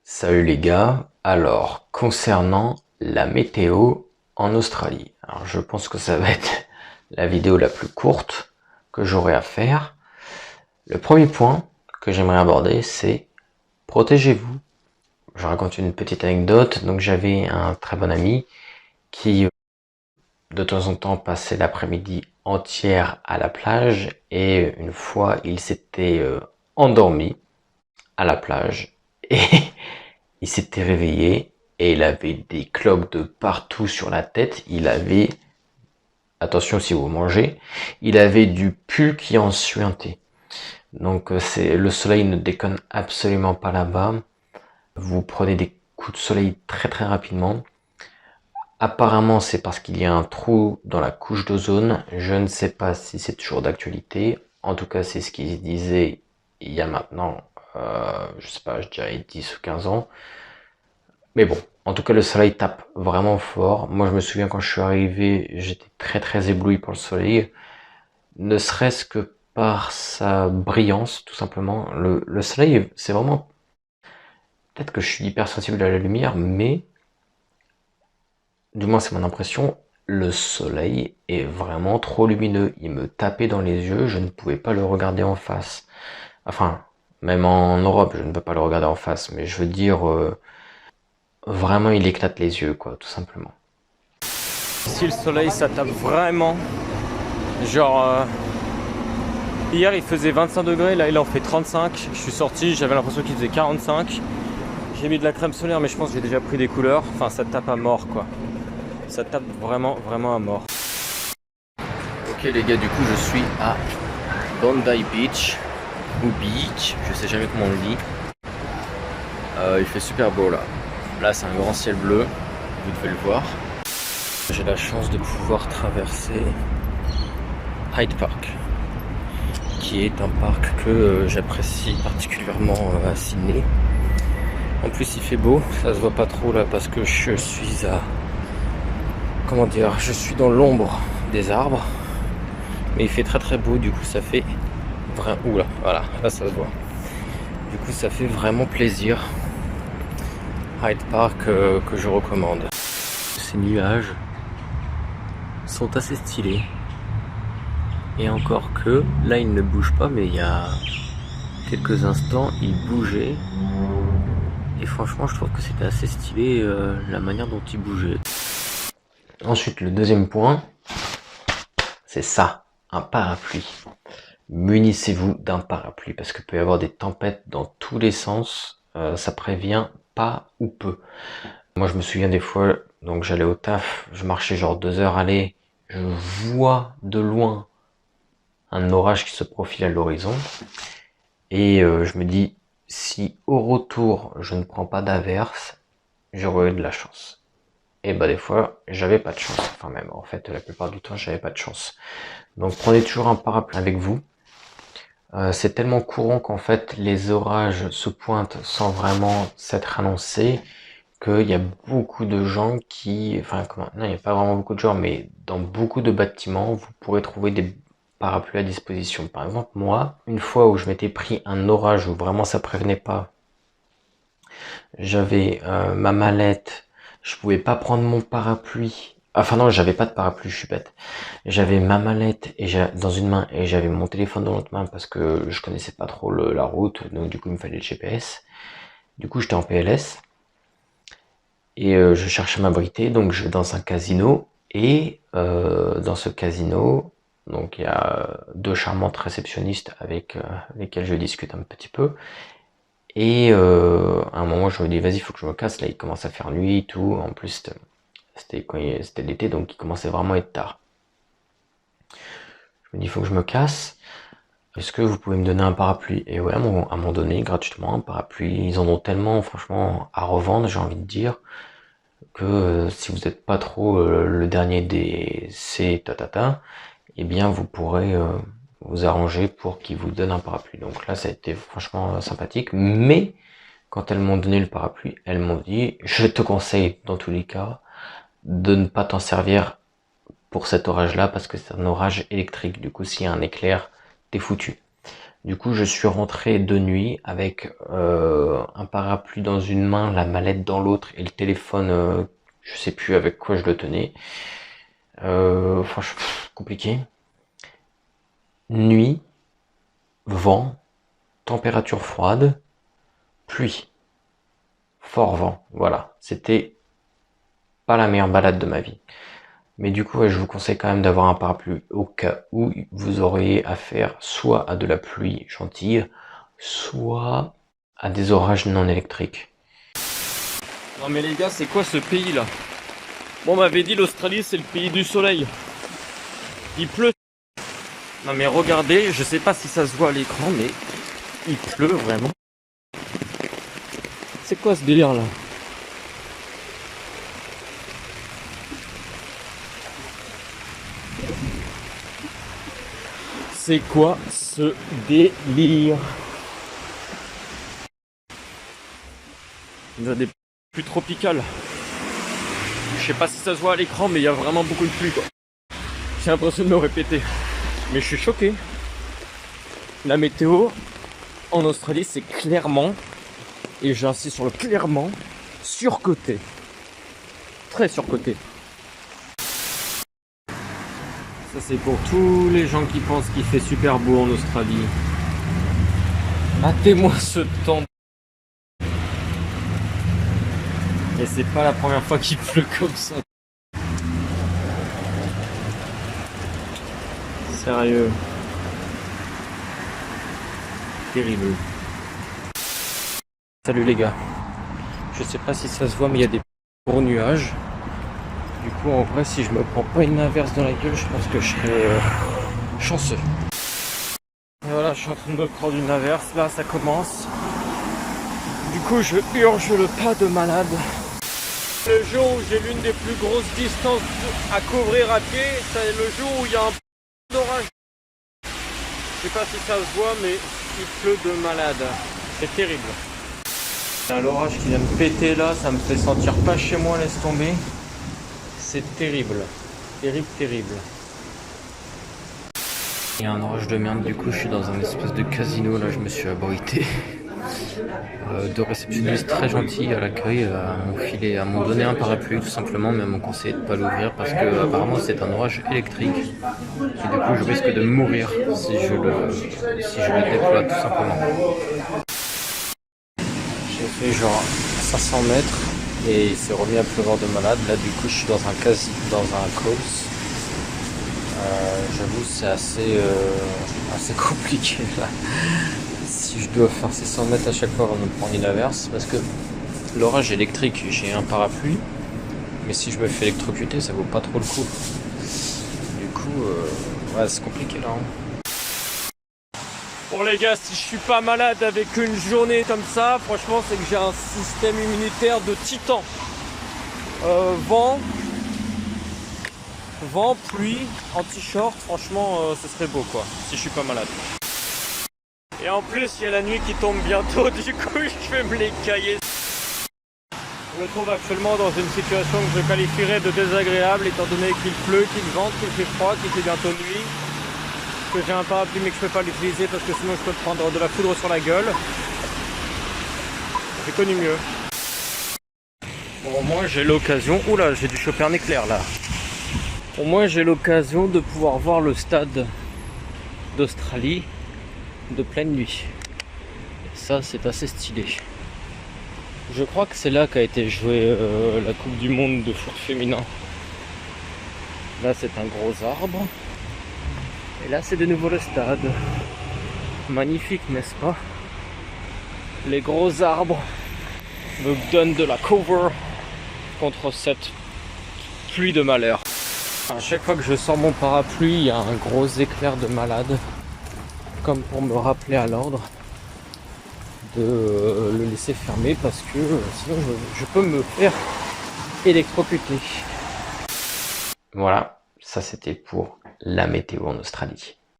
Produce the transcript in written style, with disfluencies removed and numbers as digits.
Salut les gars, alors concernant la météo en Australie, alors je pense que ça va être la vidéo la plus courte que j'aurai à faire. Le premier point que j'aimerais aborder, c'est protégez-vous. Je raconte une petite anecdote. Donc j'avais un très bon ami qui de temps en temps passait l'après-midi entière à la plage, et une fois il s'était endormi à la plage et il s'était réveillé et il avait des cloques de partout sur la tête. Il avait, attention si vous mangez, il avait du pus qui en suintait. Donc le soleil ne déconne absolument pas là-bas. Vous prenez des coups de soleil très très rapidement. Apparemment c'est parce qu'il y a un trou dans la couche d'ozone. Je ne sais pas si c'est toujours d'actualité. En tout cas c'est ce qu'il disait il y a maintenant, je sais pas, je dirais 10 ou 15 ans. Mais bon, en tout cas, le soleil tape vraiment fort. Moi, je me souviens quand je suis arrivé, j'étais très très ébloui par le soleil, ne serait-ce que par sa brillance, tout simplement. Le soleil, c'est vraiment... Peut-être que je suis hypersensible à la lumière, mais, du moins c'est mon impression, le soleil est vraiment trop lumineux. Il me tapait dans les yeux, je ne pouvais pas le regarder en face. Enfin, même en Europe, je ne peux pas le regarder en face, mais je veux dire... vraiment, il éclate les yeux, quoi, tout simplement. Ici le soleil ça tape vraiment. Genre hier il faisait 25 degrés, là il en fait 35. Je suis sorti, j'avais l'impression qu'il faisait 45. J'ai mis de la crème solaire mais je pense que j'ai déjà pris des couleurs. Enfin ça tape à mort quoi. Ça tape vraiment à mort. Ok les gars, du coup je suis à Bondi Beach ou Beach, je sais jamais comment on le dit. Il fait super beau là. Là c'est un grand ciel bleu, vous devez le voir. J'ai la chance de pouvoir traverser Hyde Park, qui est un parc que j'apprécie particulièrement à Sydney. En plus il fait beau, ça se voit pas trop là parce que je suis à... Comment dire, je suis dans l'ombre des arbres. Mais il fait très beau, du coup ça fait... Oula, voilà, là ça se voit. Du coup ça fait vraiment plaisir. Hyde Park que je recommande. Ces nuages sont assez stylés. Et encore que, là il ne bouge pas, mais il y a quelques instants il bougeait. Et franchement je trouve que c'était assez stylé la manière dont il bougeait. Ensuite, le deuxième point, c'est ça, un parapluie. Munissez-vous d'un parapluie parce qu'il peut y avoir des tempêtes dans tous les sens. Ça prévient pas ou peu. Moi je me souviens des fois, donc j'allais au taf, je marchais genre 2 heures aller, je vois de loin un orage qui se profile à l'horizon, et je me dis, si au retour je ne prends pas d'averse, j'aurais eu de la chance. Et bah des fois j'avais pas de chance, enfin même en fait la plupart du temps j'avais pas de chance. Donc prenez toujours un parapluie avec vous. C'est tellement courant qu'en fait les orages se pointent sans vraiment s'être annoncés, qu'il y a beaucoup de gens qui, enfin non, il n'y a pas vraiment beaucoup de gens, mais dans beaucoup de bâtiments, vous pourrez trouver des parapluies à disposition. Par exemple, moi, une fois où je m'étais pris un orage où vraiment ça prévenait pas, j'avais ma mallette, je pouvais pas prendre mon parapluie. Enfin non, j'avais pas de parapluie, je suis bête. J'avais ma mallette et dans une main et j'avais mon téléphone dans l'autre main parce que je connaissais pas trop la route, donc du coup il me fallait le GPS. Du coup j'étais en PLS. Et je cherchais à m'abriter, donc je vais dans un casino, et dans ce casino, donc il y a deux charmantes réceptionnistes avec lesquelles je discute un petit peu, et à un moment je me dis vas-y, il faut que je me casse, là il commence à faire nuit et tout, en plus c'était l'été, donc il commençait vraiment à être tard. Je me dis il faut que je me casse, est-ce que vous pouvez me donner un parapluie? Et ouais, à un moment donné, gratuitement, un parapluie, ils en ont tellement franchement à revendre, j'ai envie de dire, que si vous n'êtes pas trop le dernier des C tatata, eh bien vous pourrez vous arranger pour qu'ils vous donnent un parapluie. Donc là ça a été franchement sympathique, mais quand elles m'ont donné le parapluie, elles m'ont dit je te conseille dans tous les cas de ne pas t'en servir pour cet orage là parce que c'est un orage électrique, du coup s'il y a un éclair t'es foutu. Du coup, je suis rentré de nuit avec un parapluie dans une main, la mallette dans l'autre et le téléphone, je sais plus avec quoi je le tenais. Franchement, compliqué. Nuit, vent, température froide, pluie, fort vent. Voilà, c'était pas la meilleure balade de ma vie. Mais du coup, ouais, je vous conseille quand même d'avoir un parapluie au cas où vous auriez affaire soit à de la pluie gentille, soit à des orages non électriques. Non mais les gars, c'est quoi ce pays là? Bon, on m'avait dit l'Australie c'est le pays du soleil. Il pleut. Non mais regardez, je sais pas si ça se voit à l'écran, mais il pleut vraiment. C'est quoi ce délire là? C'est quoi ce délire? Il y a des pluies tropicales. Je sais pas si ça se voit à l'écran, mais il y a vraiment beaucoup de pluie quoi. J'ai l'impression de me répéter. Mais je suis choqué. La météo en Australie, c'est clairement, et j'insiste sur le clairement, surcoté. Très surcoté. Ça c'est pour tous les gens qui pensent qu'il fait super beau en Australie. Matez-moi ce temps. Et c'est pas la première fois qu'il pleut comme ça. Sérieux. Terrible. Salut les gars. Je sais pas si ça se voit mais il y a des gros nuages. Du coup en vrai si je me prends pas une averse dans la gueule je pense que je serais chanceux. Et voilà, je suis en train de me prendre une averse, là ça commence. Du coup je hurle le pas de malade. Le jour où j'ai l'une des plus grosses distances à couvrir à pied, c'est le jour où il y a un orage. Je sais pas si ça se voit mais il pleut de malade. C'est terrible. L'orage qui vient de péter là, ça me fait sentir pas chez moi, laisse tomber. C'est terrible. Terrible, terrible. Il y a un orage de merde, du coup je suis dans un espèce de casino, là je me suis abrité. Deux réceptionnistes très gentils à l'accueil m'ont donné un parapluie tout simplement, mais m'ont conseillé de ne pas l'ouvrir parce que apparemment c'est un orage électrique. Et du coup je risque de mourir si je le déploie tout simplement. J'ai fait genre 500 mètres et il s'est remis à pleuvoir de malade. Là du coup je suis dans un Coles. J'avoue c'est assez compliqué là. Si je dois faire ces 100 mètres à chaque fois avant de me prendre une averse, parce que l'orage électrique, j'ai un parapluie, mais si je me fais électrocuter, ça vaut pas trop le coup. Du coup, ouais, c'est compliqué là. Bon les gars, si je suis pas malade avec une journée comme ça, franchement, c'est que j'ai un système immunitaire de titan. Vent, pluie, en t-shirt, franchement, ce serait beau quoi, si je suis pas malade. Et en plus, il y a la nuit qui tombe bientôt, du coup, je vais me les cailler. Je me trouve actuellement dans une situation que je qualifierais de désagréable, étant donné qu'il pleut, qu'il vente, qu'il fait froid, qu'il fait bientôt nuit. Que j'ai un parapluie mais que je peux pas l'utiliser parce que sinon je peux prendre de la foudre sur la gueule. J'ai connu mieux. Bon, au moins j'ai l'occasion... Oula, j'ai dû choper un éclair là. Au moins j'ai l'occasion de pouvoir voir le stade d'Australie de pleine nuit. Et ça c'est assez stylé. Je crois que c'est là qu'a été jouée la Coupe du Monde de foot féminin. Là c'est un gros arbre. Et là c'est de nouveau le stade. Magnifique, n'est-ce pas? Les gros arbres me donnent de la cover contre cette pluie de malheur. À chaque fois que je sors mon parapluie, il y a un gros éclair de malade. Comme pour me rappeler à l'ordre de le laisser fermer parce que sinon je peux me faire électrocuter. Voilà, ça c'était pour la météo en Australie.